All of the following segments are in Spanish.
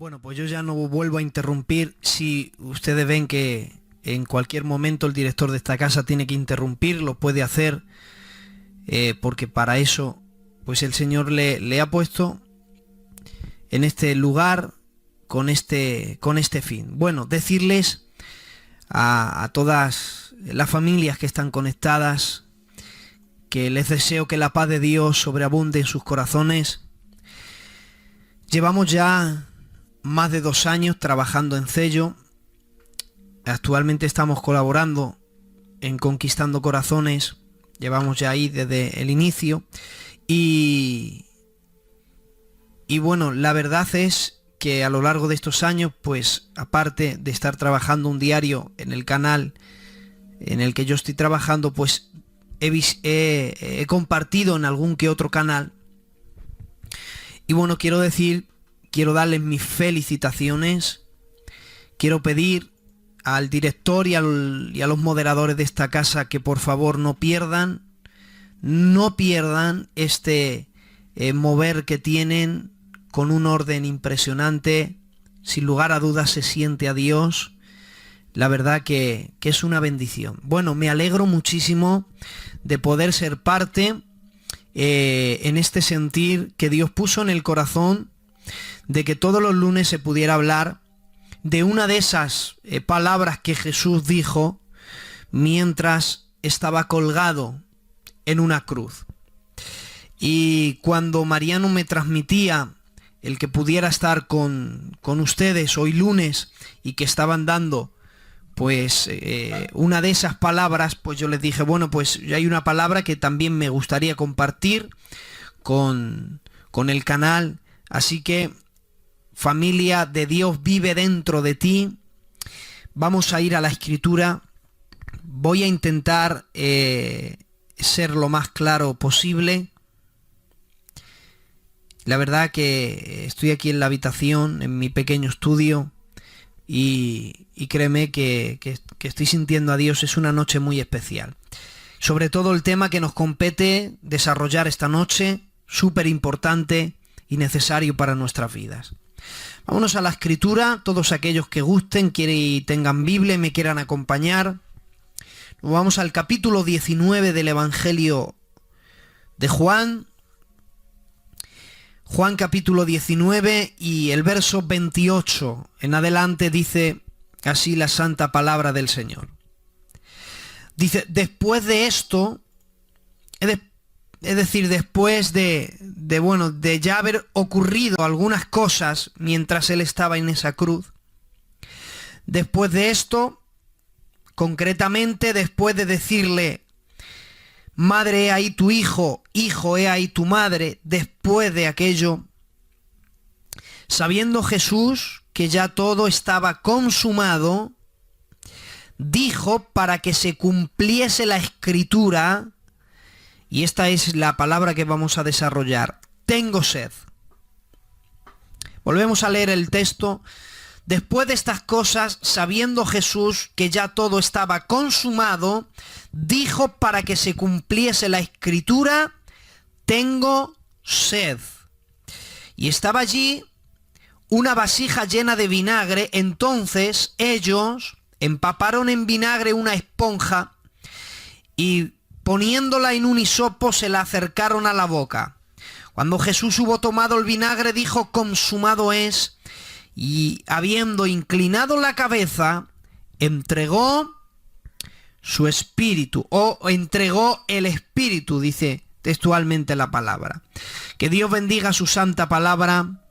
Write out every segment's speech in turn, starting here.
Bueno, pues yo ya no vuelvo a interrumpir. Si ustedes ven que en cualquier momento el director de esta casa tiene que interrumpir, lo puede hacer, porque para eso pues el Señor le ha puesto en este lugar con este fin. Bueno, decirles a todas las familias que están conectadas que les deseo que la paz de Dios sobreabunde en sus corazones. Llevamos ya más de 2 años trabajando en Cello. Actualmente estamos colaborando en Conquistando Corazones. Llevamos ya ahí desde el inicio. Y bueno, la verdad es que a lo largo de estos años, pues aparte de estar trabajando un diario en el canal en el que yo estoy trabajando, pues he compartido en algún que otro canal. Y bueno, quiero darles mis felicitaciones. Quiero pedir al director y a los moderadores de esta casa que por favor no pierdan este mover que tienen con un orden impresionante. Sin lugar a dudas se siente a Dios. La verdad que es una bendición. Bueno, me alegro muchísimo de poder ser parte en este sentir que Dios puso en el corazón de que todos los lunes se pudiera hablar de una de esas palabras que Jesús dijo mientras estaba colgado en una cruz. Y cuando Mariano me transmitía el que pudiera estar con ustedes hoy lunes y que estaban dando pues una de esas palabras, pues yo les dije, bueno, pues hay una palabra que también me gustaría compartir con el canal. Así que, familia de Dios vive dentro de ti. Vamos a ir a la Escritura. Voy a intentar ser lo más claro posible. La verdad que estoy aquí en la habitación, en mi pequeño estudio, y créeme que estoy sintiendo a Dios. Es una noche muy especial. Sobre todo el tema que nos compete desarrollar esta noche, súper importante y necesario para nuestras vidas. Vámonos a la Escritura. Todos aquellos que gusten, y tengan Biblia y me quieran acompañar. Nos vamos al capítulo 19 del Evangelio de Juan. Juan capítulo 19 y el verso 28 en adelante dice así la santa palabra del Señor. Dice, después de esto, es decir, después de ya haber ocurrido algunas cosas mientras él estaba en esa cruz, después de esto, concretamente después de decirle, madre, he ahí tu hijo, hijo, he ahí tu madre, después de aquello, sabiendo Jesús que ya todo estaba consumado, dijo para que se cumpliese la Escritura, y esta es la palabra que vamos a desarrollar, tengo sed. Volvemos a leer el texto. Después de estas cosas, sabiendo Jesús que ya todo estaba consumado, dijo para que se cumpliese la Escritura, tengo sed. Y estaba allí una vasija llena de vinagre. Entonces ellos empaparon en vinagre una esponja y poniéndola en un hisopo se la acercaron a la boca. Cuando Jesús hubo tomado el vinagre, dijo, consumado es. Y habiendo inclinado la cabeza, entregó su espíritu, o entregó el espíritu, dice textualmente la palabra. Que Dios bendiga su santa palabra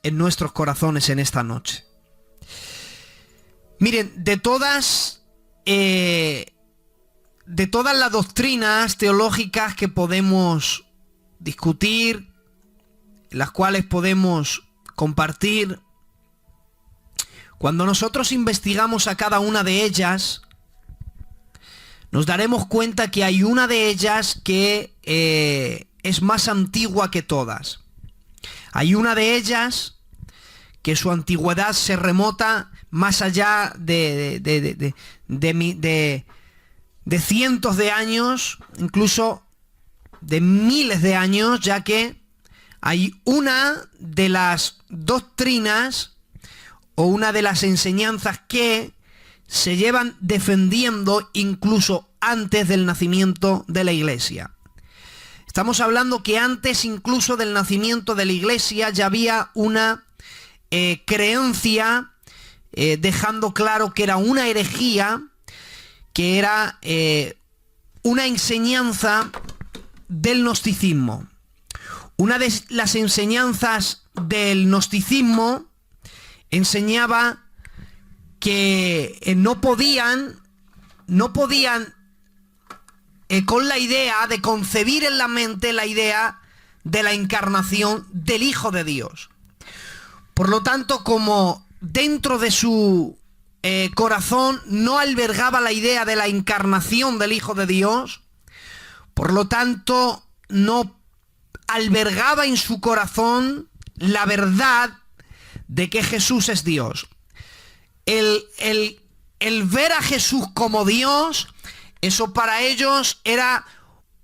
en nuestros corazones en esta noche. Miren, de todas las doctrinas teológicas que podemos discutir, las cuales podemos compartir, cuando nosotros investigamos a cada una de ellas, nos daremos cuenta que hay una de ellas que es más antigua que todas. Hay una de ellas que su antigüedad se remota más allá de cientos de años, incluso de miles de años, ya que hay una de las doctrinas o una de las enseñanzas que se llevan defendiendo incluso antes del nacimiento de la Iglesia. Estamos hablando que antes incluso del nacimiento de la Iglesia ya había una creencia, dejando claro que era una herejía, que era una enseñanza del gnosticismo. Una de las enseñanzas del gnosticismo enseñaba que no podían con la idea de concebir en la mente la idea de la encarnación del Hijo de Dios. Por lo tanto, como dentro de su corazón no albergaba la idea de la encarnación del Hijo de Dios, por lo tanto no albergaba en su corazón la verdad de que Jesús es Dios. El ver a Jesús como Dios, eso para ellos era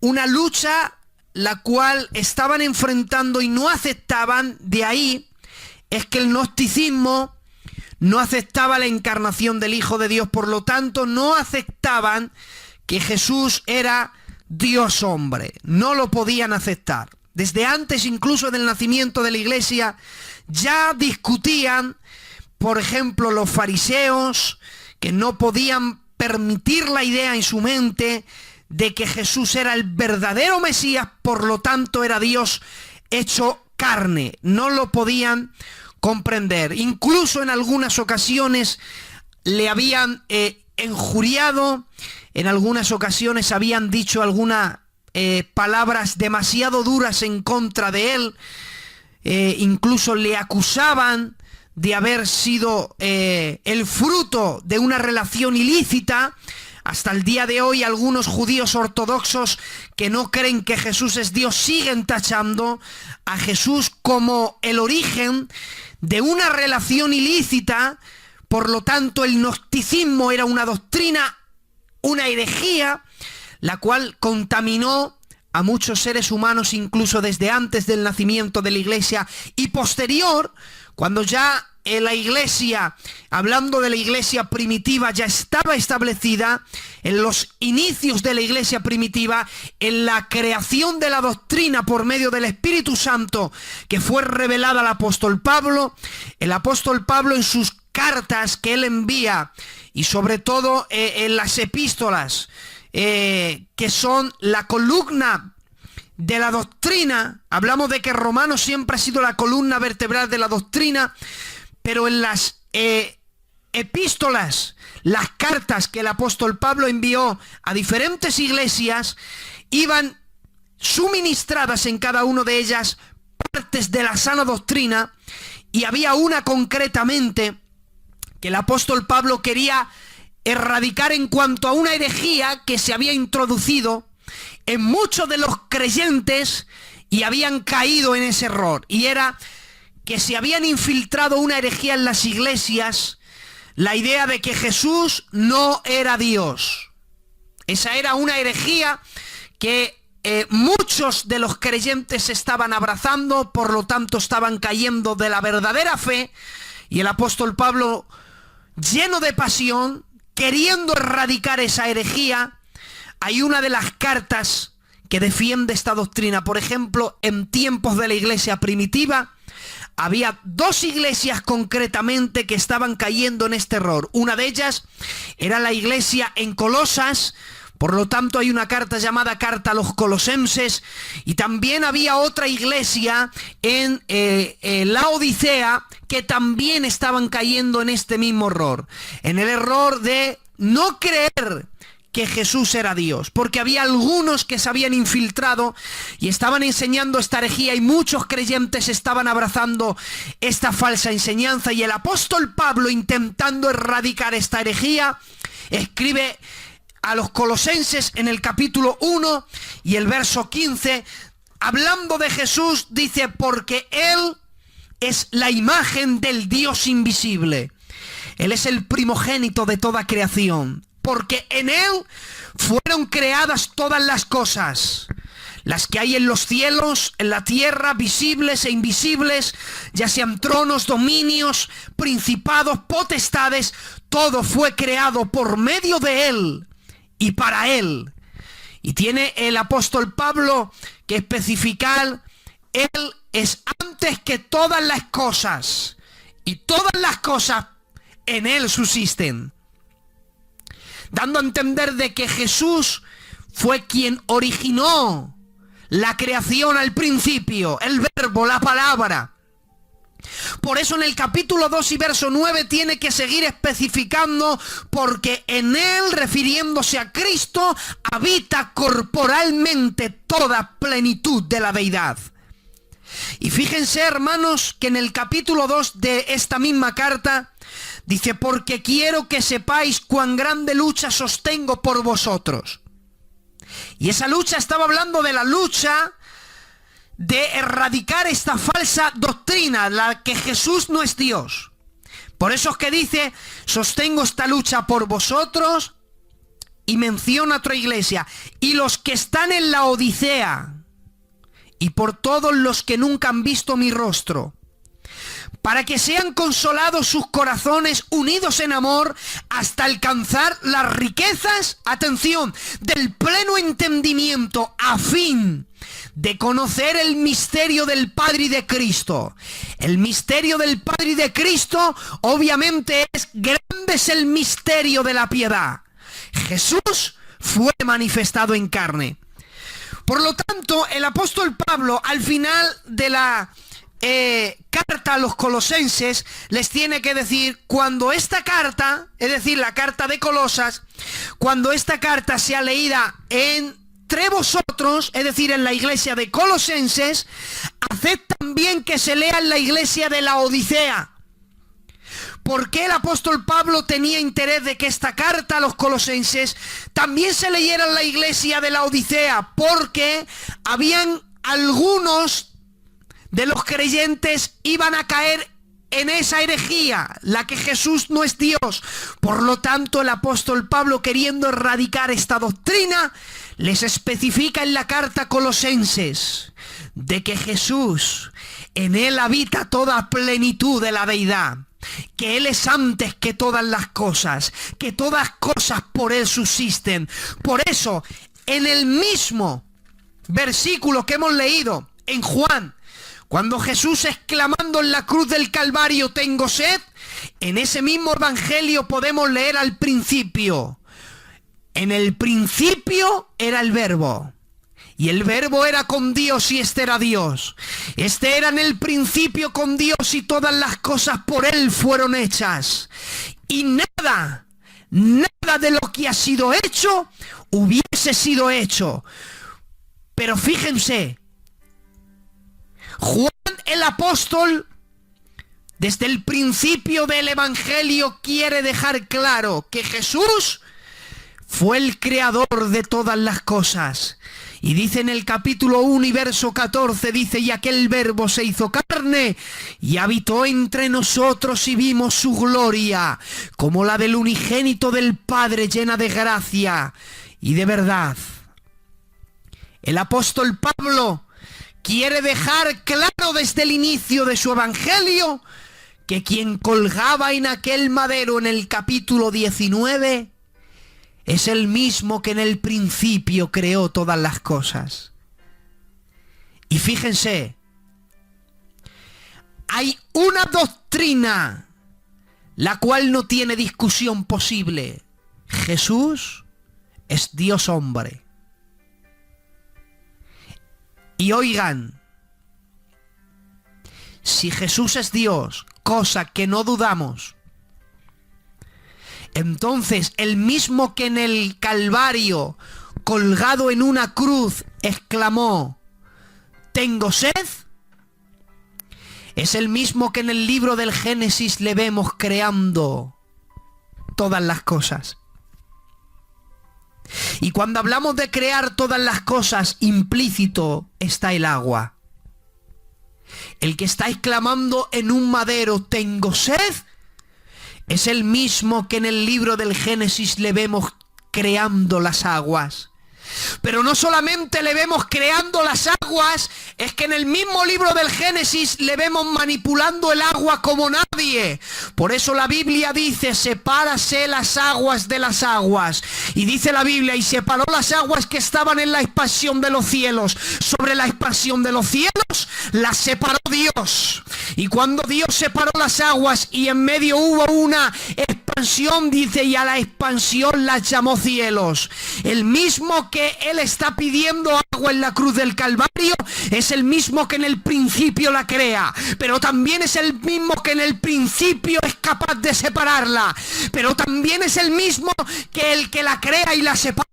una lucha la cual estaban enfrentando y no aceptaban. De ahí es que el gnosticismo no aceptaba la encarnación del Hijo de Dios, por lo tanto no aceptaban que Jesús era Dios hombre, no lo podían aceptar. Desde antes incluso del nacimiento de la Iglesia ya discutían, por ejemplo, los fariseos, que no podían permitir la idea en su mente de que Jesús era el verdadero Mesías, por lo tanto era Dios hecho carne. No lo podían comprender. Incluso en algunas ocasiones le habían injuriado, en algunas ocasiones habían dicho algunas palabras demasiado duras en contra de él, incluso le acusaban de haber sido el fruto de una relación ilícita. Hasta el día de hoy algunos judíos ortodoxos que no creen que Jesús es Dios siguen tachando a Jesús como el origen de una relación ilícita. Por lo tanto, el gnosticismo era una doctrina, una herejía, la cual contaminó a muchos seres humanos incluso desde antes del nacimiento de la Iglesia y posterior, cuando ya la Iglesia, hablando de la Iglesia primitiva, ya estaba establecida, en los inicios de la Iglesia primitiva, en la creación de la doctrina por medio del Espíritu Santo que fue revelada al apóstol Pablo. El apóstol Pablo en sus cartas que él envía y sobre todo en las epístolas, que son la columna de la doctrina. Hablamos de que Romanos siempre ha sido la columna vertebral de la doctrina, pero en las epístolas, las cartas que el apóstol Pablo envió a diferentes iglesias, iban suministradas en cada una de ellas partes de la sana doctrina, y había una concretamente que el apóstol Pablo quería erradicar en cuanto a una herejía que se había introducido en muchos de los creyentes y habían caído en ese error, y era que se habían infiltrado una herejía en las iglesias, la idea de que Jesús no era Dios. Esa era una herejía que muchos de los creyentes estaban abrazando, por lo tanto estaban cayendo de la verdadera fe, y el apóstol Pablo, lleno de pasión, queriendo erradicar esa herejía, hay una de las cartas que defiende esta doctrina. Por ejemplo, en tiempos de la iglesia primitiva, había dos iglesias concretamente que estaban cayendo en este error. Una de ellas era la iglesia en Colosas, por lo tanto hay una carta llamada Carta a los Colosenses, y también había otra iglesia en la Odisea que también estaban cayendo en este mismo error, en el error de no creer que Jesús era Dios, porque había algunos que se habían infiltrado y estaban enseñando esta herejía, y muchos creyentes estaban abrazando esta falsa enseñanza, y el apóstol Pablo, intentando erradicar esta herejía, escribe a los Colosenses en el capítulo 1 y el verso 15, hablando de Jesús, dice: porque Él es la imagen del Dios invisible, Él es el primogénito de toda creación, porque en Él fueron creadas todas las cosas, las que hay en los cielos, en la tierra, visibles e invisibles, ya sean tronos, dominios, principados, potestades, todo fue creado por medio de Él y para Él. Y tiene el apóstol Pablo que especificar, Él es antes que todas las cosas, y todas las cosas en Él subsisten, dando a entender de que Jesús fue quien originó la creación al principio, el verbo, la palabra. Por eso en el capítulo 2 y verso 9 tiene que seguir especificando, porque en Él, refiriéndose a Cristo, habita corporalmente toda plenitud de la deidad. Y fíjense, hermanos, que en el capítulo 2 de esta misma carta dice: porque quiero que sepáis cuán grande lucha sostengo por vosotros. Y esa lucha estaba hablando de la lucha de erradicar esta falsa doctrina, la que Jesús no es Dios. Por eso es que dice: sostengo esta lucha por vosotros, y menciona otra iglesia, y los que están en la Odisea, y por todos los que nunca han visto mi rostro, para que sean consolados sus corazones unidos en amor hasta alcanzar las riquezas, atención, del pleno entendimiento, a fin de conocer el misterio del Padre y de Cristo. El misterio del Padre y de Cristo, obviamente, grande es el misterio de la piedad. Jesús fue manifestado en carne. Por lo tanto, el apóstol Pablo, al final de la carta a los colosenses, les tiene que decir: cuando esta carta, es decir, la carta de Colosas, cuando esta carta sea leída entre vosotros, es decir, en la iglesia de Colosenses, haced también que se lea en la iglesia de la Odisea. ¿Por qué el apóstol Pablo tenía interés de que esta carta a los colosenses también se leyera en la iglesia de la Odisea? Porque habían algunos de los creyentes iban a caer en esa herejía, la que Jesús no es Dios. Por lo tanto, el apóstol Pablo, queriendo erradicar esta doctrina, les especifica en la carta a Colosenses de que Jesús, en Él habita toda plenitud de la deidad, que Él es antes que todas las cosas, que todas cosas por Él subsisten. Por eso, en el mismo versículo que hemos leído en Juan, cuando Jesús, exclamando en la cruz del Calvario: tengo sed, en ese mismo evangelio podemos leer al principio: en el principio era el verbo, y el verbo era con Dios, y este era Dios. Este era en el principio con Dios, y todas las cosas por Él fueron hechas. Y nada de lo que ha sido hecho hubiese sido hecho. Pero fíjense, Juan el apóstol, desde el principio del evangelio, quiere dejar claro que Jesús fue el creador de todas las cosas. Y dice en el capítulo 1 y verso 14, dice: y aquel verbo se hizo carne y habitó entre nosotros, y vimos su gloria, como la del unigénito del Padre, llena de gracia y de verdad. El apóstol Pablo quiere dejar claro desde el inicio de su evangelio que quien colgaba en aquel madero en el capítulo 19 es el mismo que en el principio creó todas las cosas. Y fíjense, hay una doctrina la cual no tiene discusión posible: Jesús es Dios hombre. Y oigan, si Jesús es Dios, cosa que no dudamos, entonces el mismo que en el Calvario, colgado en una cruz, exclamó: tengo sed, es el mismo que en el libro del Génesis le vemos creando todas las cosas. Y cuando hablamos de crear todas las cosas, implícito está el agua. El que está exclamando en un madero: tengo sed, es el mismo que en el libro del Génesis le vemos creando las aguas. Pero no solamente le vemos creando las aguas, es que en el mismo libro del Génesis le vemos manipulando el agua como nadie. Por eso la Biblia dice, sepárase las aguas de las aguas. Y dice la Biblia, y separó las aguas que estaban en la expansión de los cielos. Sobre la expansión de los cielos, las separó Dios. Y cuando Dios separó las aguas y en medio hubo una expansión, dice, y a la expansión las llamó cielos. El mismo que Él está pidiendo agua en la cruz del Calvario es el mismo que en el principio la crea, pero también es el mismo que en el principio es capaz de separarla, pero también es el mismo que el que la crea y la separa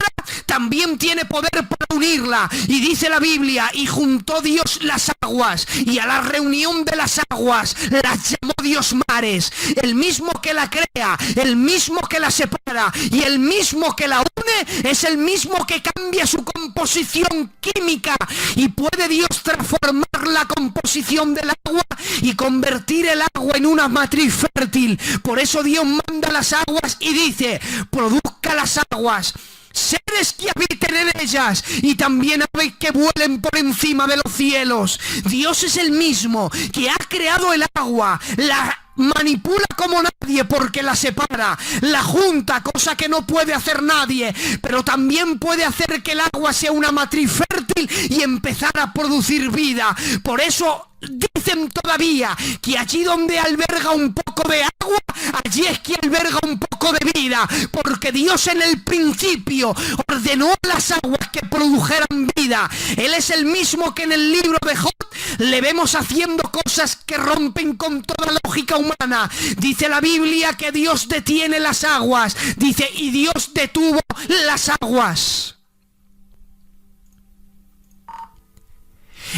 también tiene poder para unirla. Y dice la Biblia, y juntó Dios las aguas, y a la reunión de las aguas las llamó Dios mares. El mismo que la crea, el mismo que la separa y el mismo que la une es el mismo que cambia su composición química, y puede Dios transformar la composición del agua y convertir el agua en una matriz fértil. Por eso Dios manda las aguas y dice, produzca las aguas seres que habiten en ellas y también aves que vuelen por encima de los cielos. Dios es el mismo que ha creado el agua, la manipula como nadie porque la separa, la junta, cosa que no puede hacer nadie, pero también puede hacer que el agua sea una matriz fértil y empezar a producir vida. Por eso dicen todavía que allí donde alberga un poco de agua, allí es que alberga un poco de vida, porque Dios en el principio ordenó a las aguas que produjeran vida. Él es el mismo que en el libro de Job le vemos haciendo cosas que rompen con toda lógica humana. Dice la Biblia que Dios detiene las aguas, dice, y Dios detuvo las aguas.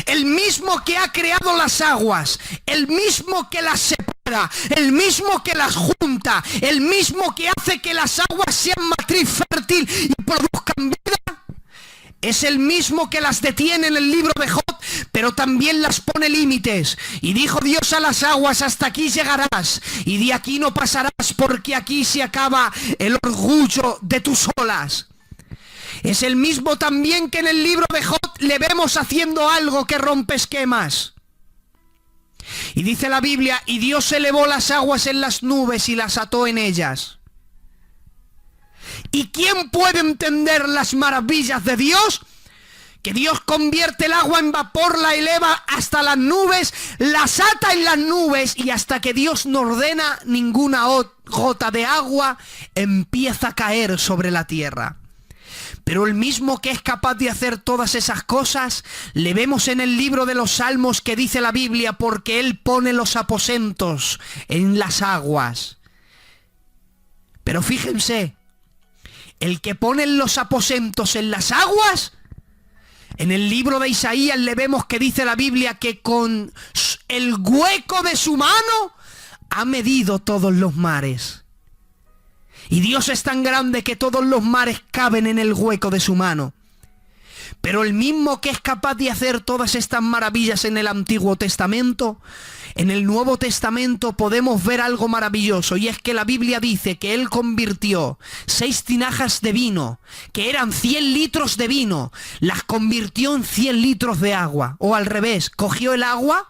El mismo que ha creado las aguas, el mismo que las separa, el mismo que las junta, el mismo que hace que las aguas sean matriz fértil y produzcan vida, es el mismo que las detiene en el libro de Job, pero también las pone límites. Y dijo Dios a las aguas, hasta aquí llegarás, y de aquí no pasarás, porque aquí se acaba el orgullo de tus olas. Es el mismo también que en el libro de Job le vemos haciendo algo que rompe esquemas. Y dice la Biblia, y Dios elevó las aguas en las nubes y las ató en ellas. ¿Y quién puede entender las maravillas de Dios? Que Dios convierte el agua en vapor, la eleva hasta las nubes, las ata en las nubes, y hasta que Dios no ordena, ninguna gota de agua empieza a caer sobre la tierra. Pero el mismo que es capaz de hacer todas esas cosas, le vemos en el libro de los Salmos que dice la Biblia, porque Él pone los aposentos en las aguas. Pero fíjense, el que pone los aposentos en las aguas, en el libro de Isaías le vemos que dice la Biblia que con el hueco de su mano ha medido todos los mares. Y Dios es tan grande que todos los mares caben en el hueco de su mano. Pero el mismo que es capaz de hacer todas estas maravillas en el Antiguo Testamento, en el Nuevo Testamento podemos ver algo maravilloso, y es que la Biblia dice que Él convirtió 6 tinajas de vino, que eran 100 litros de vino, las convirtió en 100 litros de agua, o al revés, cogió el agua,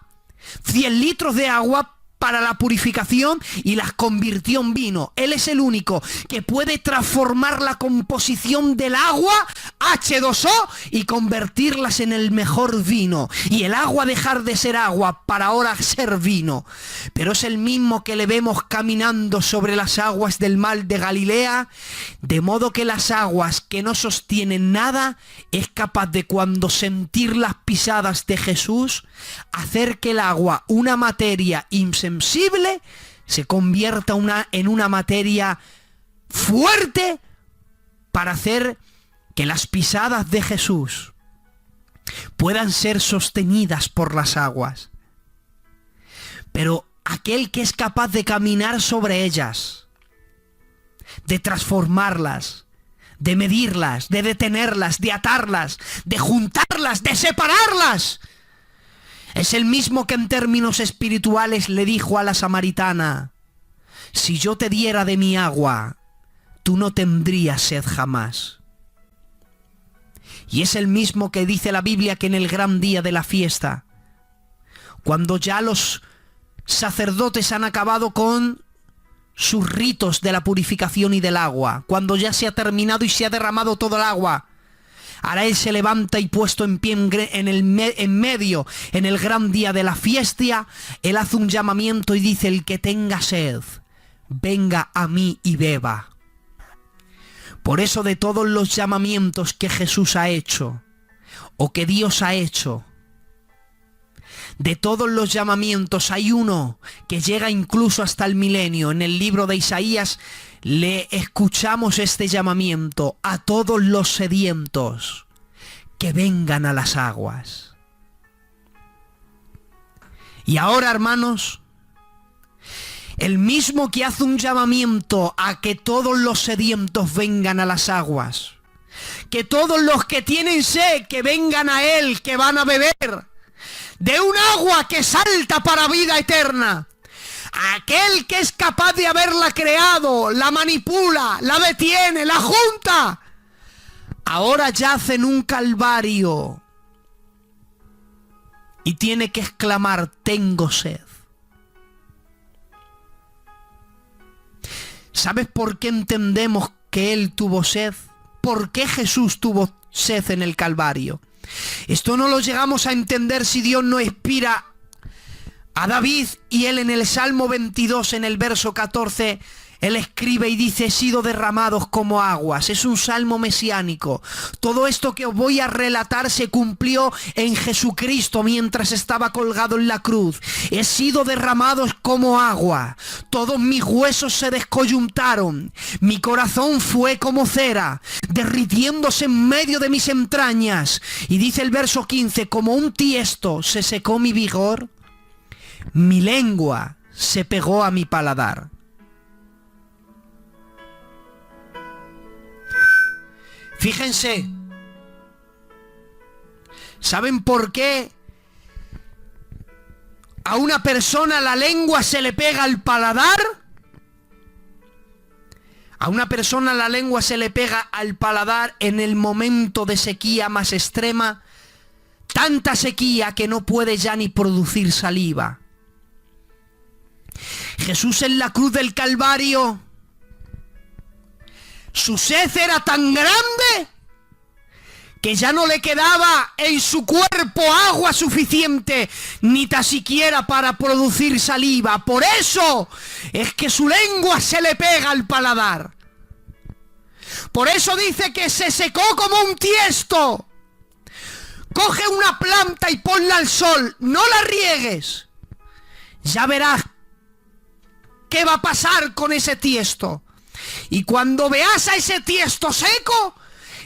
100 litros de agua para la purificación, y las convirtió en vino. Él es el único que puede transformar la composición del agua, H2O, y convertirlas en el mejor vino, y el agua dejar de ser agua para ahora ser vino. Pero es el mismo que le vemos caminando sobre las aguas del mar de Galilea, de modo que las aguas que no sostienen nada es capaz de, cuando sentir las pisadas de Jesús, hacer que el agua, una materia insensible, se convierta en una materia fuerte para hacer que las pisadas de Jesús puedan ser sostenidas por las aguas. Pero aquel que es capaz de caminar sobre ellas, de transformarlas, de medirlas, de detenerlas, de atarlas, de juntarlas, de separarlas, es el mismo que en términos espirituales le dijo a la samaritana: si yo te diera de mi agua, tú no tendrías sed jamás. Y es el mismo que dice la Biblia que en el gran día de la fiesta, cuando ya los sacerdotes han acabado con sus ritos de la purificación y del agua, cuando ya se ha terminado y se ha derramado todo el agua, ahora Él se levanta y puesto en pie en medio, en el gran día de la fiesta, Él hace un llamamiento y dice: el que tenga sed, venga a mí y beba. Por eso, de todos los llamamientos que Jesús ha hecho, o que Dios ha hecho, de todos los llamamientos hay uno que llega incluso hasta el milenio. En el libro de Isaías le escuchamos este llamamiento: a todos los sedientos que vengan a las aguas. Y ahora, hermanos, el mismo que hace un llamamiento a que todos los sedientos vengan a las aguas, que todos los que tienen sed, que vengan a Él, que van a beber de un agua que salta para vida eterna. Aquel que es capaz de haberla creado, la manipula, la detiene, la junta, ahora yace en un calvario y tiene que exclamar: tengo sed. ¿Sabes por qué entendemos que Él tuvo sed? ¿Por qué Jesús tuvo sed en el Calvario? Esto no lo llegamos a entender si Dios no inspira a David, y él en el Salmo 22, en el verso 14, él escribe y dice: he sido derramados como aguas. Es un salmo mesiánico. Todo esto que os voy a relatar se cumplió en Jesucristo mientras estaba colgado en la cruz. He sido derramados como agua. Todos mis huesos se descoyuntaron. Mi corazón fue como cera, derritiéndose en medio de mis entrañas. Y dice el verso 15: como un tiesto se secó mi vigor, mi lengua se pegó a mi paladar. Fíjense, ¿saben por qué a una persona la lengua se le pega al paladar? A una persona la lengua se le pega al paladar en el momento de sequía más extrema, tanta sequía que no puede ya ni producir saliva. Jesús en la cruz del Calvario, su sed era tan grande que ya no le quedaba en su cuerpo agua suficiente, ni tan siquiera para producir saliva. Por eso es que su lengua se le pega al paladar. Por eso dice que se secó como un tiesto. Coge una planta y ponla al sol, no la riegues. Ya verás qué va a pasar con ese tiesto. Y cuando veas a ese tiesto seco,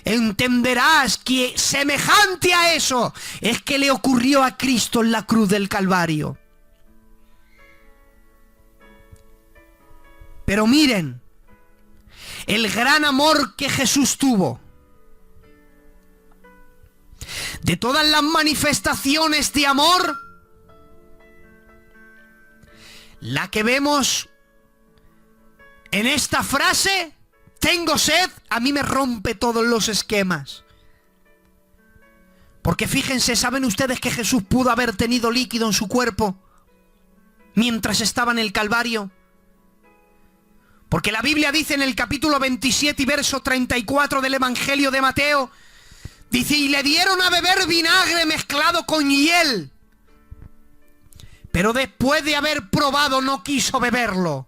entenderás que semejante a eso es que le ocurrió a Cristo en la cruz del Calvario. Pero miren, el gran amor que Jesús tuvo. De todas las manifestaciones de amor, la que vemos en esta frase, tengo sed, a mí me rompe todos los esquemas. Porque fíjense, ¿saben ustedes que Jesús pudo haber tenido líquido en su cuerpo mientras estaba en el Calvario? Porque la Biblia dice en el capítulo 27 y verso 34 del Evangelio de Mateo, dice: y le dieron a beber vinagre mezclado con hiel, pero después de haber probado no quiso beberlo.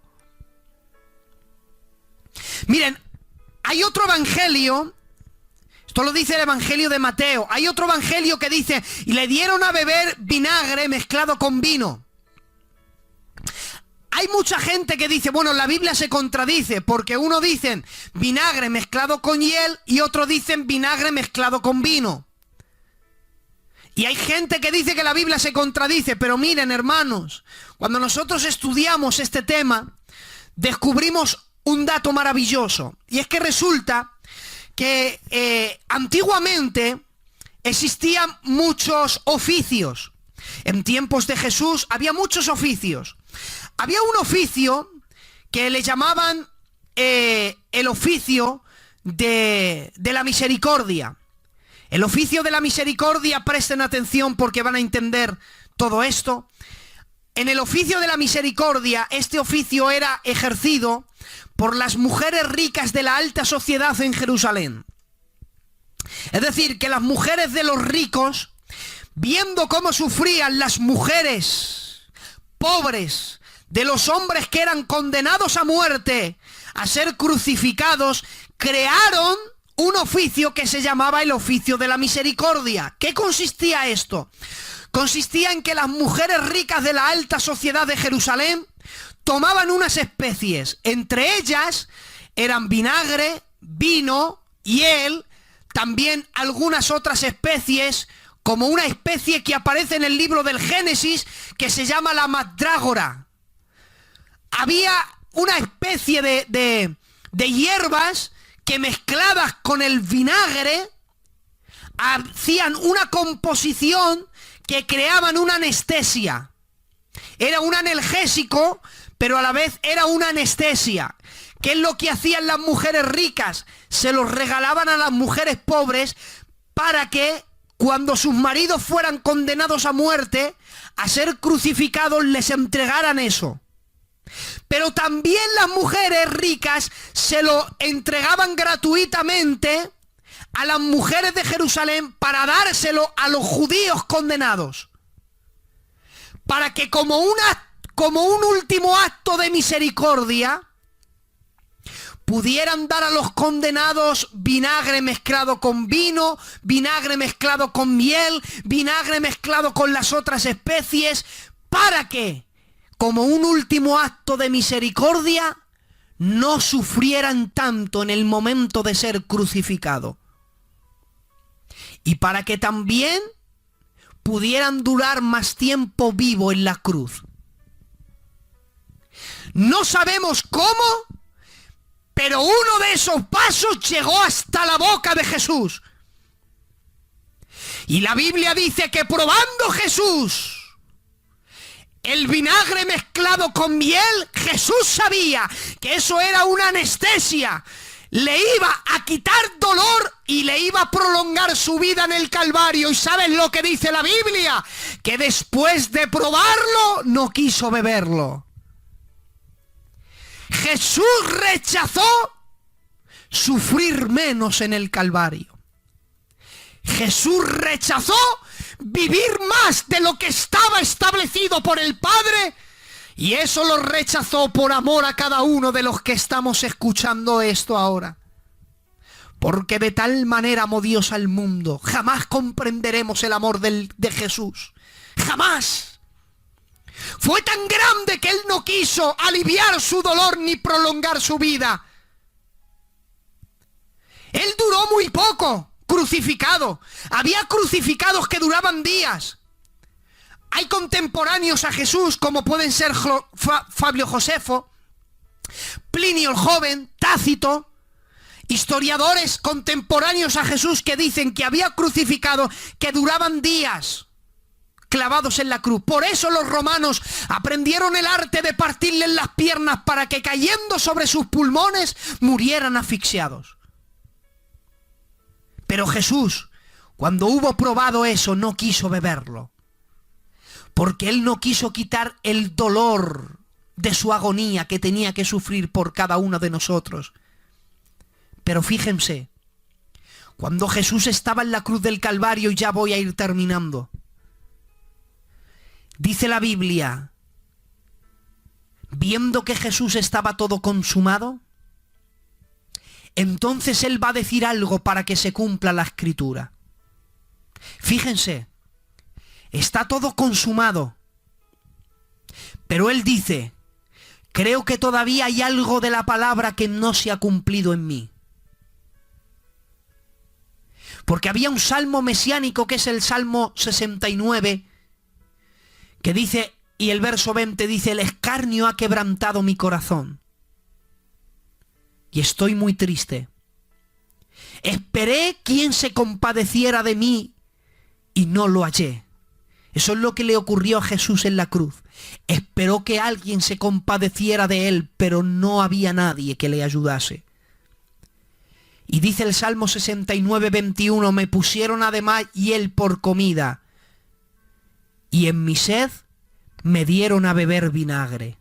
Miren, hay otro evangelio, esto lo dice el Evangelio de Mateo, hay otro evangelio que dice: y le dieron a beber vinagre mezclado con vino. Hay mucha gente que dice, bueno, la Biblia se contradice, porque uno dicen vinagre mezclado con hiel y otro dicen vinagre mezclado con vino. Y hay gente que dice que la Biblia se contradice, pero miren, hermanos, cuando nosotros estudiamos este tema, descubrimos un dato maravilloso, y es que resulta que antiguamente existían muchos oficios. En tiempos de Jesús había muchos oficios. Había un oficio que le llamaban el oficio de la misericordia. El oficio de la misericordia, presten atención porque van a entender todo esto. En el oficio de la misericordia, este oficio era ejercido por las mujeres ricas de la alta sociedad en Jerusalén. Es decir, que las mujeres de los ricos, viendo cómo sufrían las mujeres pobres de los hombres que eran condenados a muerte, a ser crucificados, crearon un oficio que se llamaba el oficio de la misericordia. ¿Qué consistía esto? Consistía en que las mujeres ricas de la alta sociedad de Jerusalén tomaban unas especies, entre ellas eran vinagre, vino, hiel, también algunas otras especies, como una especie que aparece en el libro del Génesis que se llama la mandrágora. Había una especie de hierbas que mezcladas con el vinagre hacían una composición que creaban una anestesia. Era un analgésico, pero a la vez era una anestesia. ¿Qué es lo que hacían las mujeres ricas? Se los regalaban a las mujeres pobres para que cuando sus maridos fueran condenados a muerte, a ser crucificados, les entregaran eso. Pero también las mujeres ricas se lo entregaban gratuitamente a las mujeres de Jerusalén para dárselo a los judíos condenados. Para que como un último acto de misericordia pudieran dar a los condenados vinagre mezclado con vino, vinagre mezclado con miel, vinagre mezclado con las otras especies, para que, como un último acto de misericordia, no sufrieran tanto en el momento de ser crucificado. Y para que también pudieran durar más tiempo vivo en la cruz. No sabemos cómo, pero uno de esos pasos llegó hasta la boca de Jesús. Y la Biblia dice que probando Jesús el vinagre mezclado con miel, Jesús sabía que eso era una anestesia. Le iba a quitar dolor y le iba a prolongar su vida en el Calvario. ¿Y saben lo que dice la Biblia? Que después de probarlo, no quiso beberlo. Jesús rechazó sufrir menos en el Calvario. Jesús rechazó vivir más de lo que estaba establecido por el Padre, y eso lo rechazó por amor a cada uno de los que estamos escuchando esto ahora. Porque de tal manera amó Dios al mundo, jamás comprenderemos el amor de Jesús. Jamás. Fue tan grande que Él no quiso aliviar su dolor ni prolongar su vida. Él duró muy poco crucificado. Había crucificados que duraban días. Hay contemporáneos a Jesús, como pueden ser Fabio Josefo, Plinio el Joven, Tácito, historiadores contemporáneos a Jesús que dicen que había crucificados que duraban días clavados en la cruz. Por eso los romanos aprendieron el arte de partirles las piernas para que cayendo sobre sus pulmones murieran asfixiados. Pero Jesús, cuando hubo probado eso, no quiso beberlo. Porque Él no quiso quitar el dolor de su agonía que tenía que sufrir por cada uno de nosotros. Pero fíjense, cuando Jesús estaba en la cruz del Calvario, y ya voy a ir terminando, dice la Biblia, viendo que Jesús estaba todo consumado, entonces Él va a decir algo para que se cumpla la Escritura. Fíjense, está todo consumado, pero Él dice, creo que todavía hay algo de la palabra que no se ha cumplido en mí. Porque había un salmo mesiánico que es el Salmo 69, que dice, y el verso 20 dice, el escarnio ha quebrantado mi corazón. Y estoy muy triste. Esperé quien se compadeciera de mí y no lo hallé. Eso es lo que le ocurrió a Jesús en la cruz. Esperó que alguien se compadeciera de él, pero no había nadie que le ayudase. Y dice el Salmo 69, 21, me pusieron además hiel por comida, y en mi sed me dieron a beber vinagre.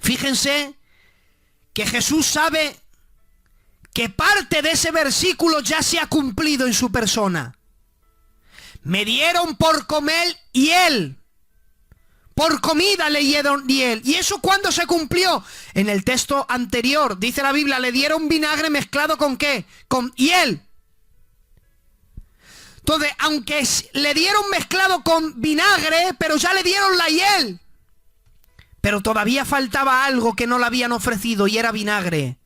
Fíjense que Jesús sabe que parte de ese versículo ya se ha cumplido en su persona. Me dieron por comer hiel. Por comida le dieron hiel. ¿Y eso cuándo se cumplió? En el texto anterior, dice la Biblia, le dieron vinagre mezclado ¿con qué? Con hiel. Entonces, aunque le dieron mezclado con vinagre, pero ya le dieron la hiel. Pero todavía faltaba algo que no le habían ofrecido y era vinagre.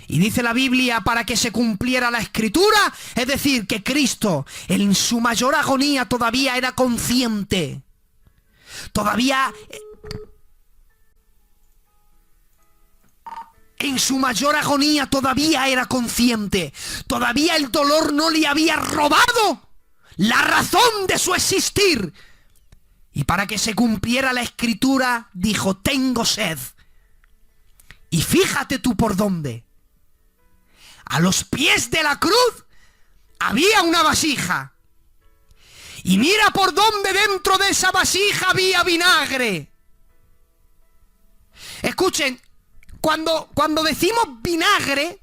Y dice la Biblia, para que se cumpliera la Escritura, es decir, que Cristo en su mayor agonía todavía era consciente. Todavía en su mayor agonía todavía era consciente. Todavía el dolor no le había robado la razón de su existir. Y para que se cumpliera la Escritura, dijo, tengo sed. Y fíjate tú por dónde. A los pies de la cruz había una vasija. Y mira por dónde dentro de esa vasija había vinagre. Escuchen, cuando decimos vinagre,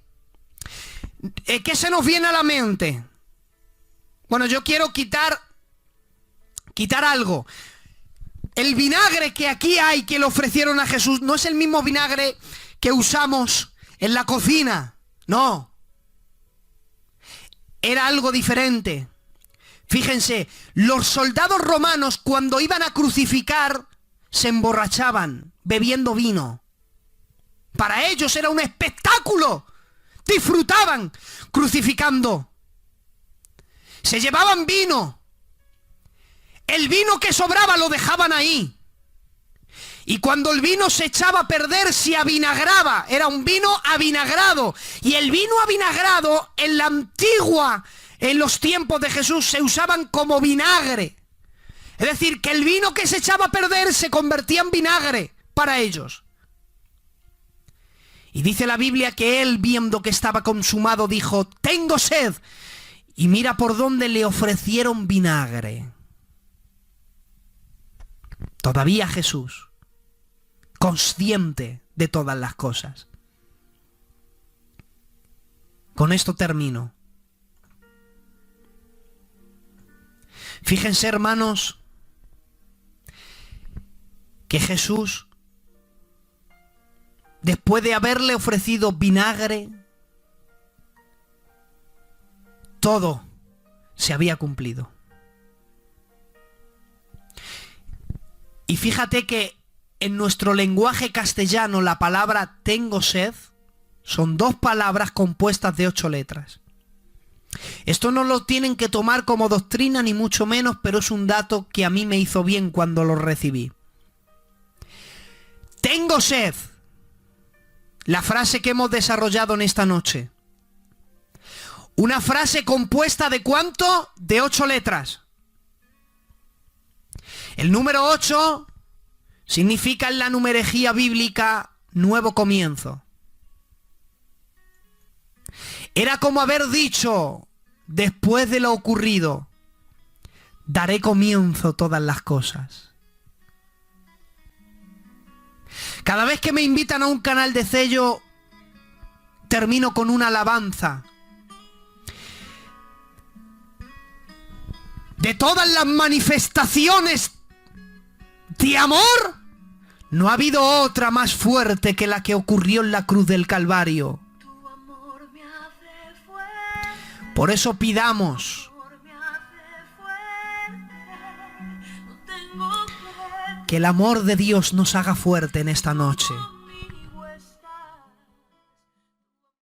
¿qué se nos viene a la mente? Bueno, yo quiero quitar algo. El vinagre que aquí hay, que le ofrecieron a Jesús, no es el mismo vinagre que usamos en la cocina, no. Era algo diferente. Fíjense, los soldados romanos cuando iban a crucificar se emborrachaban bebiendo vino. Para ellos era un espectáculo. Disfrutaban crucificando. Se llevaban vino. El vino que sobraba lo dejaban ahí. Y cuando el vino se echaba a perder, se avinagraba. Era un vino avinagrado. Y el vino avinagrado en los tiempos de Jesús se usaban como vinagre. Es decir, que el vino que se echaba a perder se convertía en vinagre para ellos. Y dice la Biblia que él, viendo que estaba consumado, dijo, tengo sed. Y mira por dónde le ofrecieron vinagre. Todavía Jesús, consciente de todas las cosas. Con esto termino. Fíjense, hermanos, que Jesús, después de haberle ofrecido vinagre, todo se había cumplido. Y fíjate que en nuestro lenguaje castellano la palabra tengo sed son dos palabras compuestas de 8 letras. Esto no lo tienen que tomar como doctrina ni mucho menos, pero es un dato que a mí me hizo bien cuando lo recibí. Tengo sed. La frase que hemos desarrollado en esta noche. Una frase compuesta ¿de cuánto? De 8 letras. El número 8 significa en la numerología bíblica nuevo comienzo. Era como haber dicho, después de lo ocurrido, daré comienzo a todas las cosas. Cada vez que me invitan a un canal de Cello, termino con una alabanza. De todas las manifestaciones de amor, no ha habido otra más fuerte que la que ocurrió en la cruz del Calvario. Por eso pidamos que el amor de Dios nos haga fuerte en esta noche.